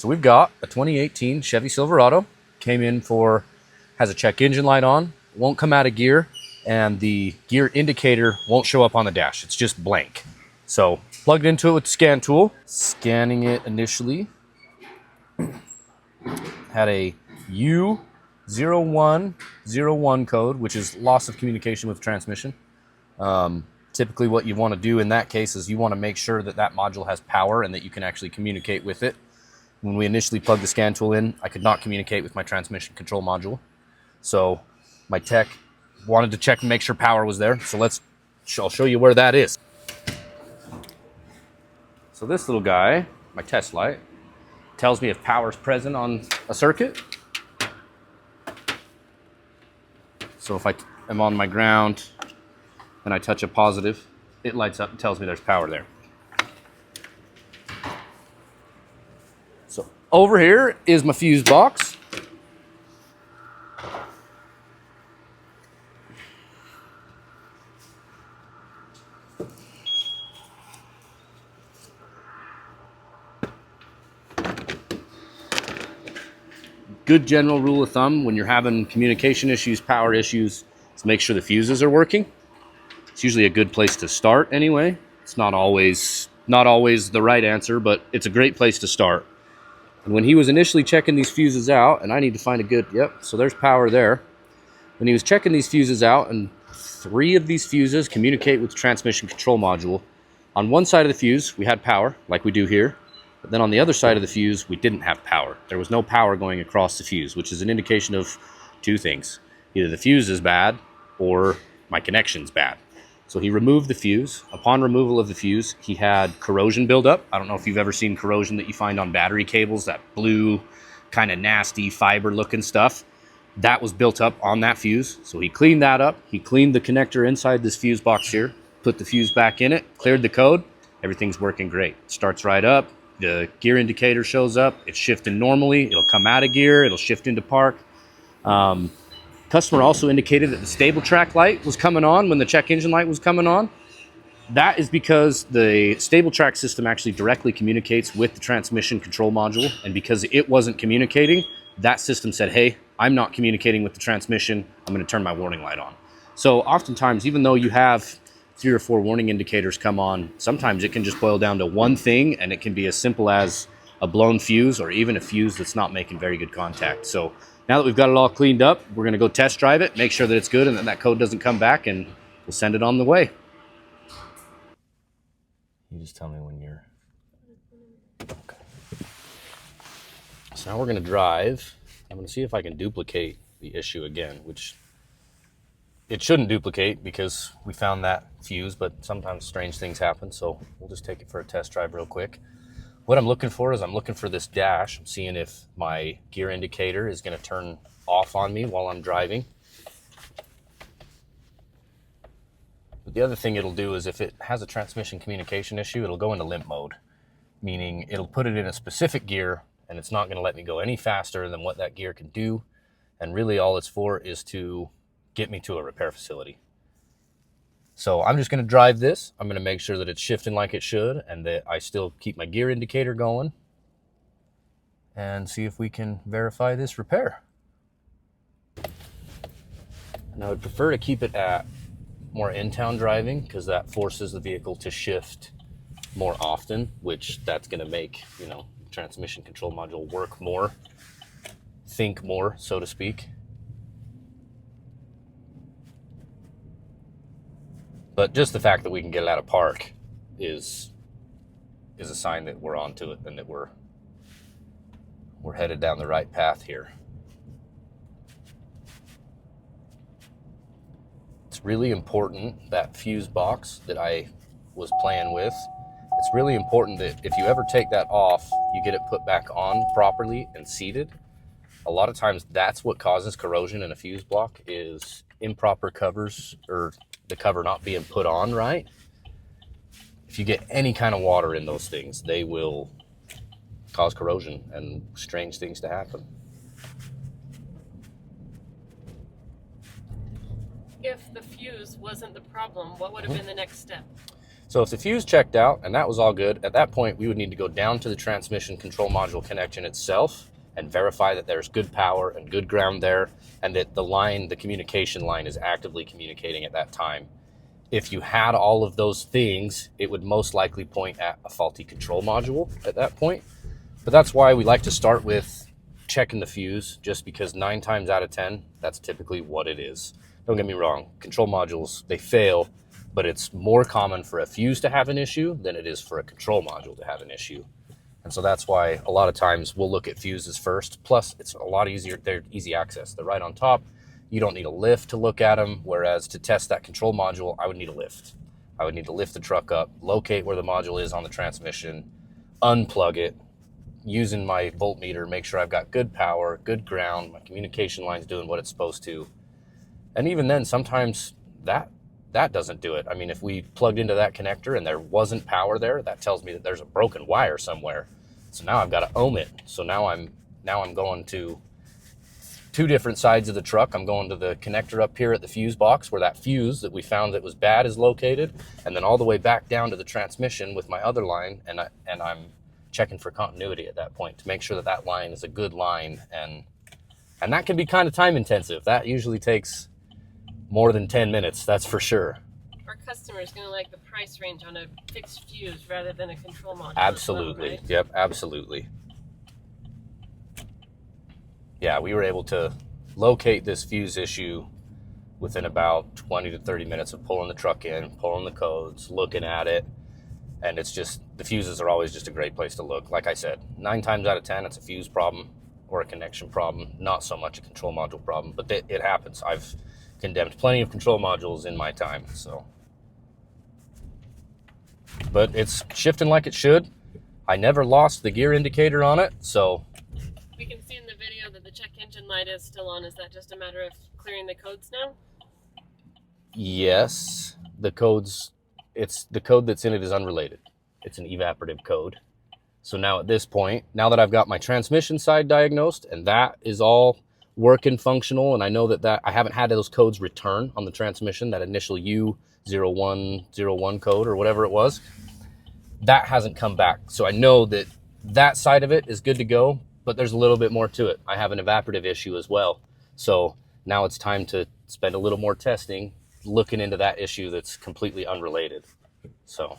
So we've got a 2018 Chevy Silverado. Came in for, has a check engine light on, won't come out of gear, and the gear indicator won't show up on the dash. It's just blank. So plugged into it with the scan tool, scanning it initially. Had a U0101 code, which is loss of communication with transmission. Typically what you want to do in that case is you want to make sure that that module has power and that you can actually communicate with it. When we initially plugged the scan tool in, I could not communicate with my transmission control module. So my tech wanted to check and make sure power was there. So I'll show you where that is. So this little guy, my test light, tells me if power is present on a circuit. So if I am on my ground and I touch a positive, it lights up and tells me there's power there. So over here is my fuse box. Good general rule of thumb when you're having communication issues, power issues, is make sure the fuses are working. It's usually a good place to start anyway. It's not always the right answer, but it's a great place to start. And when he was initially checking these fuses out, and I need to find a good, yep, so there's power there. When he was checking these fuses out, and 3 of these fuses communicate with the transmission control module. On one side of the fuse, we had power, like we do here. But then on the other side of the fuse, we didn't have power. There was no power going across the fuse, which is an indication of 2 things. Either the fuse is bad or my connection's bad. So he removed the fuse. Upon removal of the fuse, he had corrosion buildup. I don't know if you've ever seen corrosion that you find on battery cables, that blue, kind of nasty fiber looking stuff. That was built up on that fuse. So he cleaned that up. He cleaned the connector inside this fuse box here, put the fuse back in it, cleared the code. Everything's working great. It starts right up. The gear indicator shows up. It's shifting normally. It'll come out of gear. It'll shift into park. Customer also indicated that the stable track light was coming on when the check engine light was coming on. That is because the stable track system actually directly communicates with the transmission control module. And because it wasn't communicating, that system said, hey, I'm not communicating with the transmission. I'm going to turn my warning light on. So oftentimes, even though you have 3 or 4 warning indicators come on, sometimes it can just boil down to one thing, and it can be as simple as a blown fuse or even a fuse that's not making very good contact. So now that we've got it all cleaned up, we're going to go test drive it, make sure that it's good and that code doesn't come back, and we'll send it on the way. You just tell me when you're okay. So now we're going to drive. I'm going to see if I can duplicate the issue again, which it shouldn't duplicate because we found that fuse, but sometimes strange things happen. So we'll just take it for a test drive real quick. What I'm looking for is I'm looking for this dash. I'm seeing if my gear indicator is going to turn off on me while I'm driving. But the other thing it'll do is if it has a transmission communication issue, it'll go into limp mode, meaning it'll put it in a specific gear and it's not going to let me go any faster than what that gear can do. And really all it's for is to get me to a repair facility. So I'm just going to drive this. I'm going to make sure that it's shifting like it should and that I still keep my gear indicator going and see if we can verify this repair. And I would prefer to keep it at more in-town driving because that forces the vehicle to shift more often, which that's going to make, transmission control module work more, think more, so to speak. But just the fact that we can get it out of park is a sign that we're onto it and that we're headed down the right path here. It's really important, that fuse box that I was playing with, it's really important that if you ever take that off, you get it put back on properly and seated. A lot of times that's what causes corrosion in a fuse block is improper covers or the cover not being put on right. If you get any kind of water in those things, they will cause corrosion and strange things to happen. If the fuse wasn't the problem, what would have been the next step? So if the fuse checked out and that was all good, at that point we would need to go down to the transmission control module connection itself and verify that there's good power and good ground there, and that the communication line is actively communicating at that time. If you had all of those things, it would most likely point at a faulty control module at that point. But that's why we like to start with checking the fuse, just because 9 times out of 10, that's typically what it is. Don't get me wrong, control modules, they fail, but it's more common for a fuse to have an issue than it is for a control module to have an issue. And so that's why a lot of times we'll look at fuses first. Plus, it's a lot easier. They're easy access. They're right on top. You don't need a lift to look at them, whereas to test that control module, I would need a lift. I would need to lift the truck up, locate where the module is on the transmission, unplug it, using my voltmeter, make sure I've got good power, good ground, my communication line's doing what it's supposed to. And even then, sometimes that doesn't do it. I mean, if we plugged into that connector and there wasn't power there, that tells me that there's a broken wire somewhere. So now I've got to ohm it. So now I'm going to 2 different sides of the truck. I'm going to the connector up here at the fuse box where that fuse that we found that was bad is located, and then all the way back down to the transmission with my other line, and I'm checking for continuity at that point to make sure that that line is a good line, and that can be kind of time intensive. That usually takes more than 10 minutes, that's for sure. Our customer is going to like the price range on a fixed fuse rather than a control module. Absolutely. Well, right? Yep, absolutely. Yeah, we were able to locate this fuse issue within about 20 to 30 minutes of pulling the truck in, pulling the codes, looking at it. And it's just, the fuses are always just a great place to look. Like I said, 9 times out of 10, it's a fuse problem or a connection problem, not so much a control module problem, but it happens. I've condemned plenty of control modules in my time, so. But it's shifting like it should. I never lost the gear indicator on it, so. We can see in the video that the check engine light is still on. Is that just a matter of clearing the codes now? Yes, the code that's in it is unrelated. It's an evaporative code. So now at this point, now that I've got my transmission side diagnosed and that is all working functional, and I know that I haven't had those codes return on the transmission, that initial U0101 code or whatever it was, that hasn't come back. So I know that that side of it is good to go, but there's a little bit more to it. I have an evaporative issue as well. So now it's time to spend a little more testing looking into that issue that's completely unrelated. So